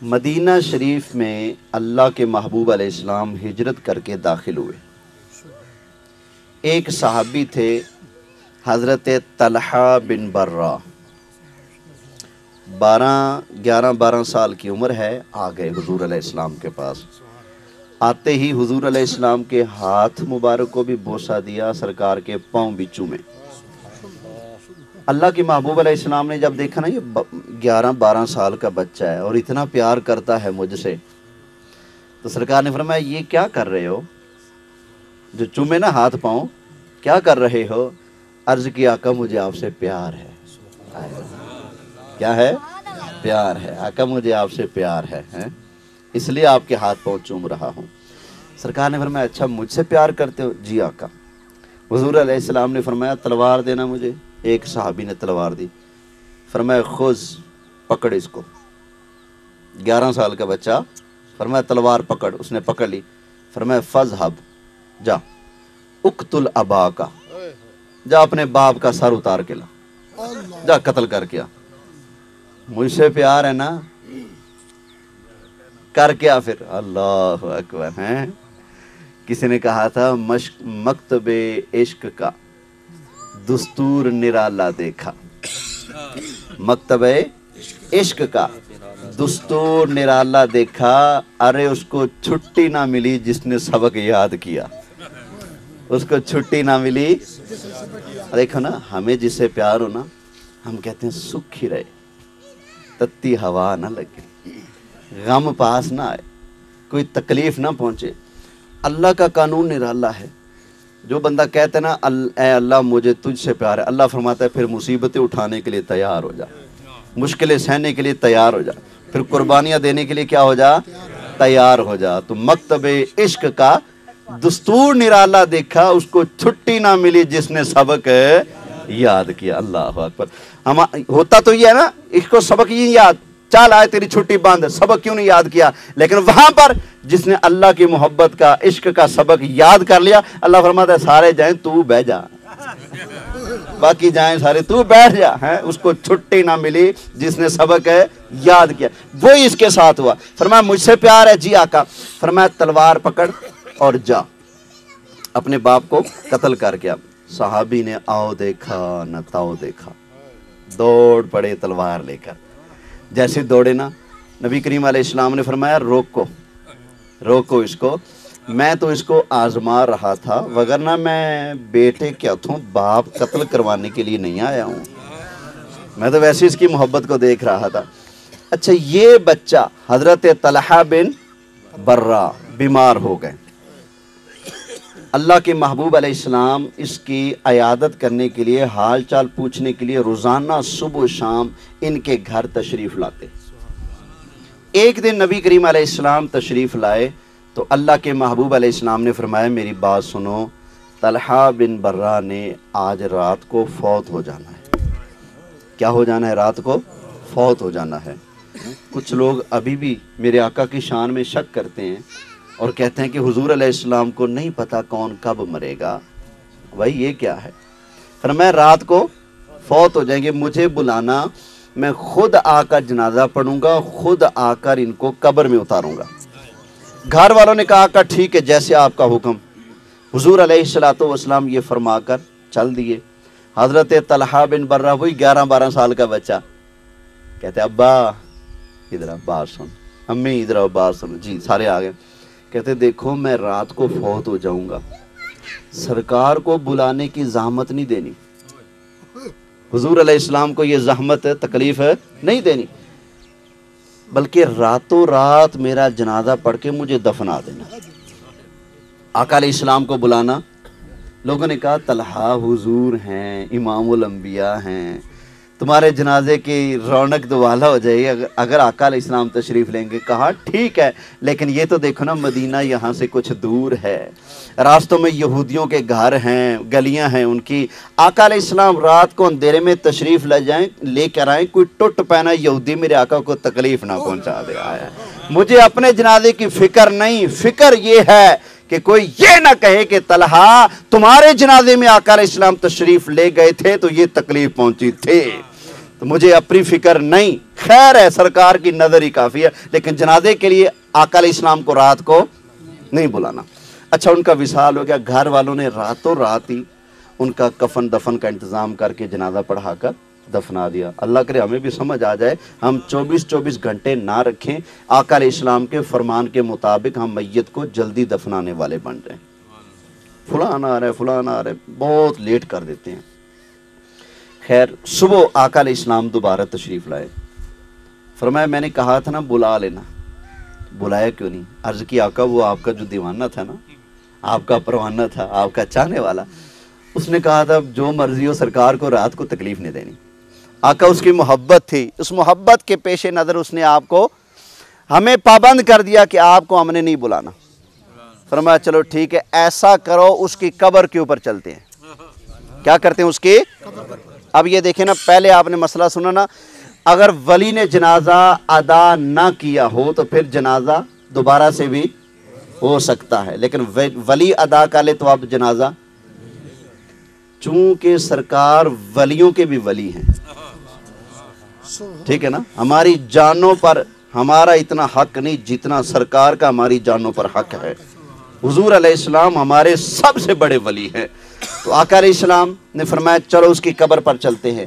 مدینہ شریف میں اللہ کے محبوب علیہ السلام ہجرت کر کے داخل ہوئے۔ ایک صحابی تھے حضرت طلحہ بن برہ، 11-12 سال کی عمر ہے، آ گئے حضور علیہ السلام کے پاس۔ آتے ہی حضور علیہ السلام کے ہاتھ مبارک کو بھی بوسہ دیا، سرکار کے پاؤں بھی چومے۔ اللہ کے محبوب علیہ السلام نے جب دیکھا نا یہ 11-12 سال کا بچہ ہے اور اتنا پیار کرتا ہے مجھ سے، تو سرکار نے فرمایا یہ کیا کر رہے ہو؟ جو چومے نا ہاتھ پاؤں، کیا کر رہے ہو؟ عرض کی آقا مجھے آپ سے پیار ہے۔ کیا ہے؟ پیار ہے آقا، مجھے آپ سے پیار ہے، اس لیے آپ کے ہاتھ پاؤں چوم رہا ہوں۔ سرکار نے فرمایا اچھا مجھ سے پیار کرتے ہو؟ جی آقا۔ حضور علیہ السلام نے فرمایا تلوار دینا مجھے۔ ایک صحابی نے تلوار دی، فرمایا خذ، پکڑ اس کو۔ 11 سال کا بچہ، فرمایا تلوار پکڑ، اس نے پکڑ لی۔ فرمایا فذهب، جا اقتل اباک، جا اپنے باپ کا سر اتار کے لا، جا قتل کر کے آ۔ مجھ سے پیار ہے نا، کر کیا پھر؟ اللہ اکبر ہیں۔ کسی نے کہا تھا مکتب عشق کا دستور نرالا دیکھا، مکتب عشق کا دستور نرالا دیکھا، ارے اس کو چھٹی نہ ملی جس نے سبق یاد کیا، اس کو چھٹی نہ ملی۔ دیکھو نا، ہمیں جس سے پیار ہو نا، ہم کہتے ہیں سکھ ہی رہے، تتی ہوا نہ لگے، غم پاس نہ آئے، کوئی تکلیف نہ پہنچے۔ اللہ کا قانون نرالا ہے۔ جو بندہ کہتا ہے نا اے اللہ مجھے تجھ سے پیار ہے، اللہ فرماتا ہے پھر مصیبتیں اٹھانے کے لیے تیار ہو جا، مشکلیں سہنے کے لیے تیار ہو جا، پھر قربانیاں دینے کے لیے کیا ہو جا؟ تیار ہو جا۔ تو مکتب عشق کا دستور نرالا دیکھا، اس کو چھٹی نہ ملی جس نے سبق یاد کیا۔ اللہ اکبر۔ ہوتا تو یہ ہے نا، اس کو سبق یہ یاد، چال آئے تیری چھٹی باندھ، سبق کیوں نہیں یاد کیا؟ لیکن وہاں پر جس نے اللہ کی محبت کا، عشق کا سبق یاد کر لیا، اللہ فرماتا ہے سارے جائیں تو بہ جا، باقی جائیں سارے تو بیٹھ جا۔ اس کو چھٹی نہ ملی جس نے سبق یاد کیا۔ وہی اس کے ساتھ ہوا۔ فرمایا مجھ سے پیار ہے؟ جی آقا۔ فرمایا تلوار پکڑ اور جا اپنے باپ کو قتل کر کے۔ صحابی نے آؤ دیکھا نہ تاؤ دیکھا، دوڑ پڑے تلوار لے کر۔ جیسے دوڑے نا، نبی کریم علیہ السلام نے فرمایا روکو روکو اس کو، میں تو اس کو آزما رہا تھا، وگرنہ میں بیٹے کیا تھوں، باپ قتل کروانے کے لیے نہیں آیا ہوں، میں تو ویسے اس کی محبت کو دیکھ رہا تھا۔ اچھا یہ بچہ حضرت طلحہ بن برہ بیمار ہو گئے، اللہ کے محبوب علیہ السلام اس کی عیادت کرنے کے لیے، حال چال پوچھنے کے لیے روزانہ صبح و شام ان کے گھر تشریف لاتے۔ ایک دن نبی کریم علیہ السلام تشریف لائے تو اللہ کے محبوب علیہ السلام نے فرمایا میری بات سنو، طلحہ بن برہ نے آج رات کو فوت ہو جانا ہے۔ کیا ہو جانا ہے؟ رات کو فوت ہو جانا ہے۔ کچھ لوگ ابھی بھی میرے آقا کی شان میں شک کرتے ہیں اور کہتے ہیں کہ حضور علیہ السلام کو نہیں پتا کون کب مرے گا۔ بھائی یہ کیا ہے؟ فرمایا رات کو فوت ہو جائیں گے، مجھے بلانا، میں خود آ کر جنازہ پڑھوں گا، خود آ کر ان کو قبر میں اتاروں گا۔ گھر والوں نے کہا آقا ٹھیک ہے جیسے آپ کا حکم۔ حضور علیہ السلام یہ فرما کر چل دیے۔ حضرت طلحہ بن برہ وہی 11-12 سال کا بچہ کہتے ابا ادھر آ بات سن، امی ادھر آ بات سن۔ جی سارے آ گئے۔ کہتے دیکھو میں رات کو فوت ہو جاؤں گا، سرکار کو بلانے کی زحمت نہیں دینی، حضور علیہ السلام کو یہ زحمت تکلیف نہیں دینی، بلکہ راتوں رات میرا جنازہ پڑھ کے مجھے دفنا دینا۔ آقا علیہ السلام کو بلانا۔ لوگوں نے کہا طلحہ حضور ہیں، امام الانبیاء ہیں، تمہارے جنازے کی رونق دوالا ہو جائے گی اگر آقا علیہ السلام تشریف لیں گے۔ کہا ٹھیک ہے، لیکن یہ تو دیکھو نا مدینہ یہاں سے کچھ دور ہے، راستوں میں یہودیوں کے گھر ہیں، گلیاں ہیں ان کی، آقا علیہ السلام رات کو اندھیرے میں تشریف لے کر آئیں، کوئی ٹوٹ پہنا یہودی میرے آقا کو تکلیف نہ پہنچا دے۔ آیا مجھے اپنے جنازے کی فکر نہیں، فکر یہ ہے کہ کوئی یہ نہ کہے کہ طلحہ تمہارے جنازے میں آقا علیہ السلام تشریف لے گئے تھے تو یہ تکلیف پہنچی تھی۔ تو تو مجھے اپنی فکر نہیں، خیر ہے سرکار کی نظر ہی کافی ہے، لیکن جنازے کے لیے آقا علیہ السلام کو رات کو نہیں بلانا۔ اچھا ان کا وصال ہو گیا، گھر والوں نے راتوں رات ہی ان کا کفن دفن کا انتظام کر کے جنازہ پڑھا کر دفنا دیا۔ اللہ کرے ہمیں بھی سمجھ آ جائے، ہم 24 گھنٹے نہ رکھیں، آقا علیہ السلام کے فرمان کے مطابق ہم میت کو جلدی دفنانے والے بن رہے ہیں۔ فلان آ رہا ہے فلان آ رہا ہے، بہت لیٹ کر دیتے ہیں۔ خیر صبح آقا علیہ السلام دوبارہ تشریف لائے، فرمایا میں نے کہا تھا نا بلا لینا، بلایا کیوں نہیں؟ عرض کی آقا وہ آپ کا جو دیوانہ تھا نا، آپ کا پروانہ تھا، آپ کا چاہنے والا، اس نے کہا تھا جو مرضی ہو سرکار کو رات کو تکلیف نہیں دینی۔ آقا اس کی محبت تھی، اس محبت کے پیش نظر اس نے آپ کو ہمیں پابند کر دیا کہ آپ کو ہم نے نہیں بلانا۔ فرمایا چلو ٹھیک ہے، ایسا کرو اس کی قبر کے اوپر چلتے ہیں۔ کیا کرتے ہیں اس کی؟ اب یہ دیکھیں نا، پہلے آپ نے مسئلہ سنا نا، اگر ولی نے جنازہ ادا نہ کیا ہو تو پھر جنازہ دوبارہ سے بھی ہو سکتا ہے، لیکن ولی ادا کر لے تو اب جنازہ، چونکہ سرکار ولیوں کے بھی ولی ہیں، ٹھیک ہے نا، ہماری جانوں پر ہمارا اتنا حق نہیں جتنا سرکار کا ہماری جانوں پر حق ہے۔ حضور علیہ السلام ہمارے سب سے بڑے ولی ہیں۔ تو آقا علیہ السلام نے فرمایا چلو اس کی قبر پر چلتے ہیں۔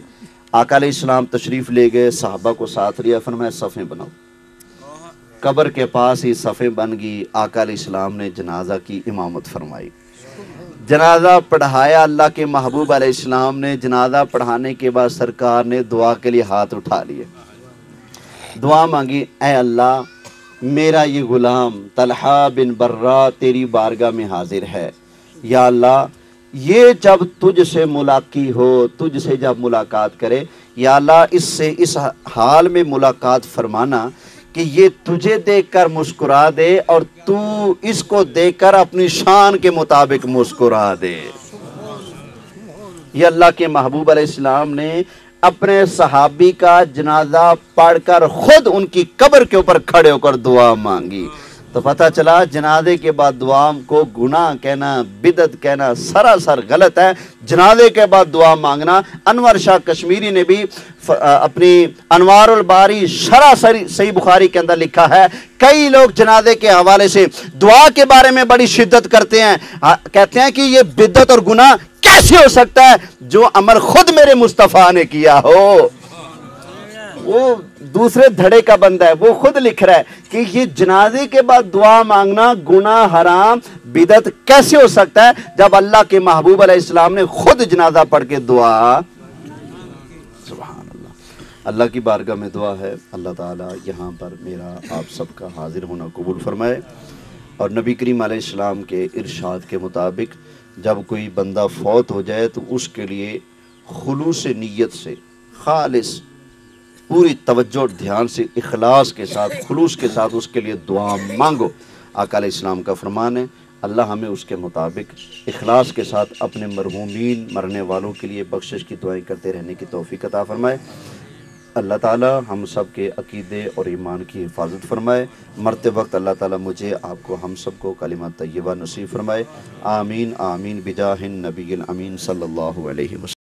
آقا علیہ السلام تشریف لے گئے، صحابہ کو ساتھ لیا، فرمایا صفیں بناؤ۔ قبر کے پاس ہی صفیں بن گئی، آقا علیہ السلام نے جنازہ کی امامت فرمائی، جنازہ پڑھایا۔ اللہ کے محبوب علیہ السلام نے جنازہ پڑھانے کے بعد سرکار نے دعا کے لیے ہاتھ اٹھا لیے، دعا مانگی، اے اللہ میرا یہ غلام طلحہ بن برہ تیری بارگاہ میں حاضر ہے، یا اللہ یہ جب تجھ سے ملاقات ہو، تجھ سے جب ملاقات کرے، یا اللہ اس سے اس حال میں ملاقات فرمانا کہ یہ تجھے دیکھ کر مسکرا دے اور تو اس کو دیکھ کر اپنی شان کے مطابق مسکرا دے۔ یہ اللہ کے محبوب علیہ السلام نے اپنے صحابی کا جنازہ پڑھ کر خود ان کی قبر کے اوپر کھڑے ہو کر دعا مانگی۔ تو پتہ چلا جنازے کے بعد دعا کو گناہ کہنا، بدعت کہنا سراسر غلط ہے۔ جنازے کے بعد دعا مانگنا، انور شاہ کشمیری نے بھی اپنی انوار الباری شرح صحیح بخاری کے اندر لکھا ہے، کئی لوگ جنازے کے حوالے سے دعا کے بارے میں بڑی شدت کرتے ہیں، کہتے ہیں کہ یہ بدعت اور گناہ کیسے ہو سکتا ہے جو عمل خود میرے مصطفیٰ نے کیا ہو۔ وہ دوسرے دھڑے کا بندہ ہے، وہ خود لکھ رہا ہے کہ یہ جنازے کے بعد دعا مانگنا گناہ حرام بدعت کیسے ہو سکتا ہے جب اللہ کے محبوب علیہ السلام نے خود جنازہ پڑھ کے دعا۔ سبحان اللہ۔ اللہ کی بارگاہ میں دعا ہے اللہ تعالیٰ یہاں پر میرا آپ سب کا حاضر ہونا قبول فرمائے، اور نبی کریم علیہ السلام کے ارشاد کے مطابق جب کوئی بندہ فوت ہو جائے تو اس کے لیے خلوص نیت سے، خالص پوری توجہ اور دھیان سے، اخلاص کے ساتھ، خلوص کے ساتھ اس کے لیے دعا مانگو۔ آقا علیہ السلام کا فرمان ہے، اللہ ہمیں اس کے مطابق اخلاص کے ساتھ اپنے مرحومین مرنے والوں کے لیے بخشش کی دعائیں کرتے رہنے کی توفیق عطا فرمائے۔ اللہ تعالیٰ ہم سب کے عقیدے اور ایمان کی حفاظت فرمائے۔ مرتے وقت اللہ تعالیٰ مجھے آپ کو ہم سب کو کلمہ طیبہ نصیب فرمائے۔ آمین آمین بجاہ النبی الامین صلی اللہ علیہ وسلم۔